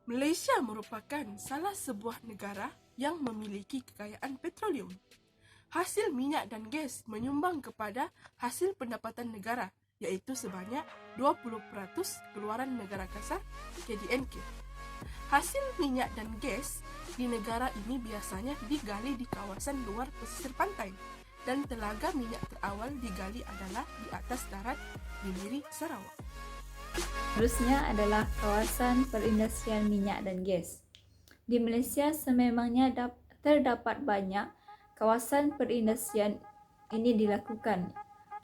Malaysia merupakan salah sebuah negara yang memiliki kekayaan petroleum. Hasil minyak dan gas menyumbang kepada hasil pendapatan negara, iaitu sebanyak 20% keluaran negara kasar KDNK. Hasil minyak dan gas di negara ini biasanya digali di kawasan luar pesisir pantai, dan telaga minyak terawal digali adalah di atas darat di Miri, Sarawak. Terusnya adalah kawasan perindustrian minyak dan gas. Di Malaysia sememangnya terdapat banyak kawasan perindustrian ini dilakukan.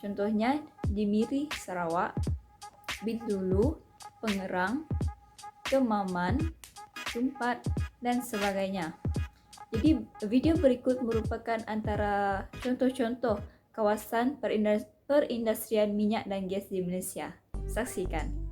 Contohnya di Miri, Sarawak, Bintulu, Pengerang, Kemaman, Tumpat, dan sebagainya. Jadi video berikut merupakan antara contoh-contoh kawasan perindustrian minyak dan gas di Malaysia. Saksikan.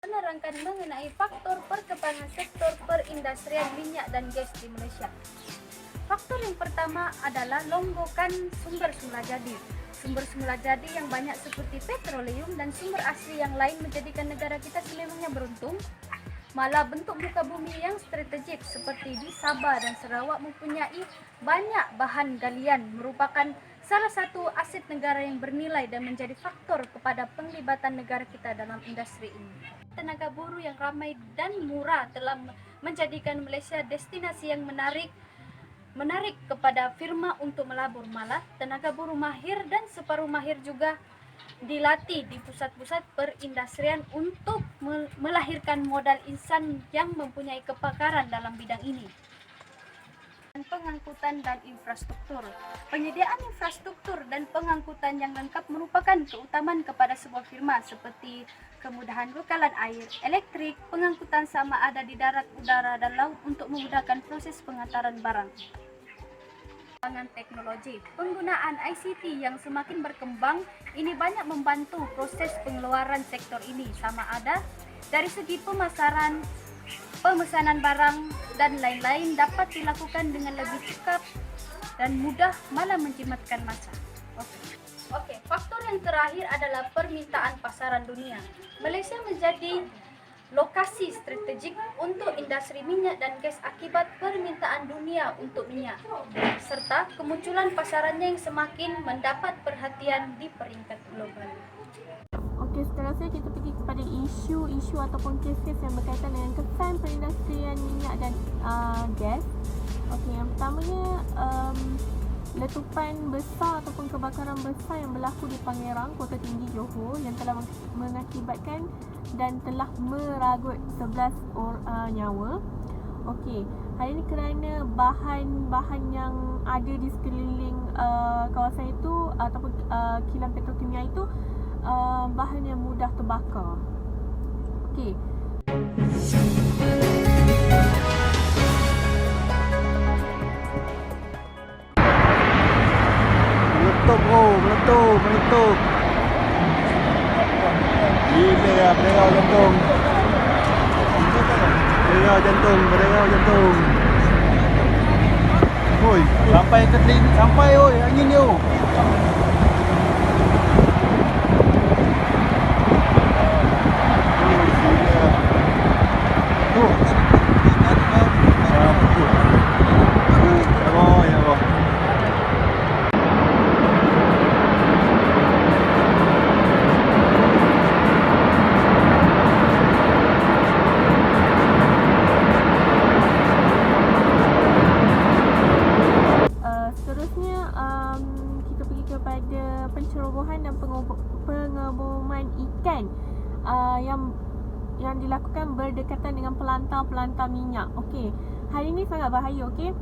Menerangkan mengenai faktor perkembangan sektor perindustrian minyak dan gas di Malaysia. Faktor yang pertama adalah longgokan sumber semula jadi. Sumber semula jadi yang banyak seperti petroleum dan sumber asli yang lain menjadikan negara kita sememangnya beruntung. Malah bentuk muka bumi yang strategik seperti di Sabah dan Sarawak mempunyai banyak bahan galian merupakan salah satu aset negara yang bernilai dan menjadi faktor kepada penglibatan negara kita dalam industri ini. Tenaga buruh yang ramai dan murah telah menjadikan Malaysia destinasi yang menarik kepada firma untuk melabur. Malah tenaga buruh mahir dan separuh mahir juga dilatih di pusat-pusat perindustrian untuk melahirkan modal insan yang mempunyai kepakaran dalam bidang ini. Pengangkutan dan infrastruktur. Penyediaan infrastruktur dan pengangkutan yang lengkap merupakan keutamaan kepada sebuah firma seperti kemudahan bekalan air, elektrik, pengangkutan sama ada di darat, udara, dan laut untuk memudahkan proses pengantaran barang. Pengembangan teknologi. Penggunaan ICT yang semakin berkembang ini banyak membantu proses pengeluaran sektor ini sama ada dari segi pemasaran, pemesanan barang dan lain-lain dapat dilakukan dengan lebih cepat dan mudah malah menjimatkan masa. Oke, faktor yang terakhir adalah permintaan pasaran dunia. Malaysia menjadi lokasi strategik untuk industri minyak dan gas akibat permintaan dunia untuk minyak serta kemunculan pasarannya yang semakin mendapat perhatian di peringkat global. Okey, seterusnya kita pergi kepada isu-isu ataupun kes-kes yang berkaitan dengan kesan perindustrian minyak dan gas. Okey, yang pertamanya letupan besar ataupun kebakaran besar yang berlaku di Pangerang, Kota Tinggi Johor yang telah mengakibatkan dan telah meragut 11 nyawa. Okey, hal ini kerana bahan-bahan yang ada di sekeliling kawasan itu ataupun kilang petrokimia itu bahan yang mudah terbakar. Okey. Meletup. Gila lah, berderau jantung. Oi, sampai ke teling, sampai oi, angin ni. kita pergi kepada pencerobohan dan pengeboman ikan yang dilakukan berdekatan dengan pelantar-pelantar minyak. Okey, hal ini sangat bahaya, okey.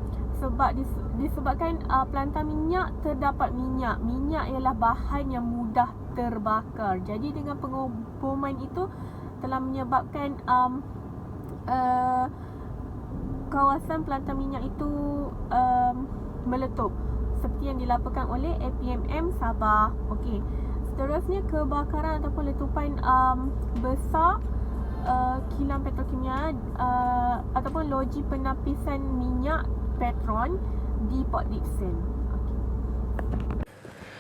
Sebab disebabkan pelantar minyak terdapat minyak. Minyak ialah bahan yang mudah terbakar. Jadi dengan pengeboman itu telah menyebabkan kawasan pelantar minyak itu meletup seperti yang dilaporkan oleh APMM Sabah. Okey. Seterusnya, kebakaran ataupun letupan besar kilang petrokimia ataupun loji penapisan minyak Petron di Port Dickson.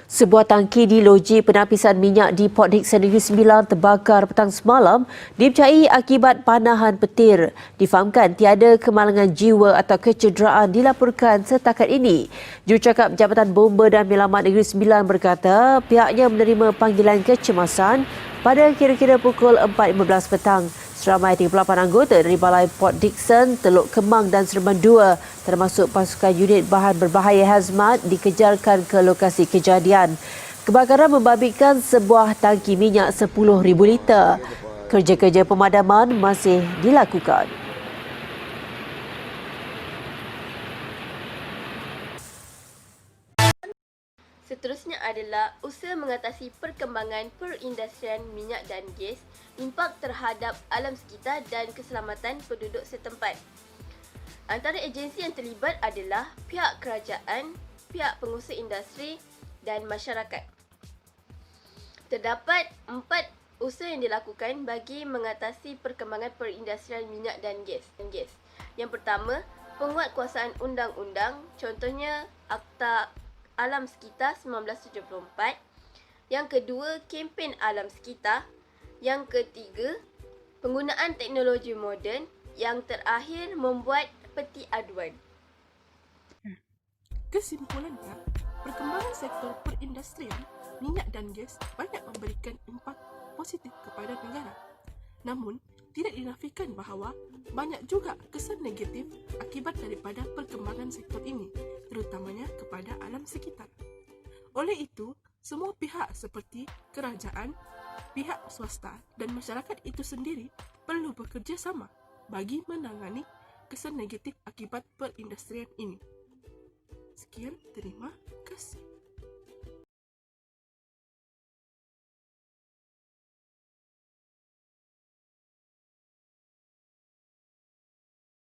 Sebuah tangki di loji penapisan minyak di Port Dickson Negeri Sembilan terbakar petang semalam dipercayai akibat panahan petir. Difahamkan tiada kemalangan jiwa atau kecederaan dilaporkan setakat ini. Jurucakap Jabatan Bomba dan Menyelamat Negeri Sembilan berkata pihaknya menerima panggilan kecemasan pada kira-kira pukul 4.15 petang. Seramai 38 anggota dari Balai Port Dickson, Teluk Kemang dan Seremban 2 termasuk pasukan unit bahan berbahaya hazmat dikejarkan ke lokasi kejadian. Kebakaran membabitkan sebuah tangki minyak 10,000 liter. Kerja-kerja pemadaman masih dilakukan. Seterusnya adalah usaha mengatasi perkembangan perindustrian minyak dan gas, impak terhadap alam sekitar dan keselamatan penduduk setempat. Antara agensi yang terlibat adalah pihak kerajaan, pihak pengusaha industri dan masyarakat. Terdapat 4 usaha yang dilakukan bagi mengatasi perkembangan perindustrian minyak dan gas. Yang pertama, penguatkuasaan undang-undang, contohnya Akta Alam Sekitar 1974. Yang kedua, kempen alam sekitar. Yang ketiga, penggunaan teknologi moden. Yang terakhir, membuat peti aduan. Kesimpulannya, perkembangan sektor perindustrian minyak dan gas banyak memberikan impak positif kepada negara. Namun, tidak dinafikan bahawa banyak juga kesan negatif akibat daripada perkembangan sektor ini, terutamanya kepada alam sekitar. Oleh itu, semua pihak seperti kerajaan, pihak swasta dan masyarakat itu sendiri perlu bekerjasama bagi menangani kesan negatif akibat perindustrian ini. Sekian, terima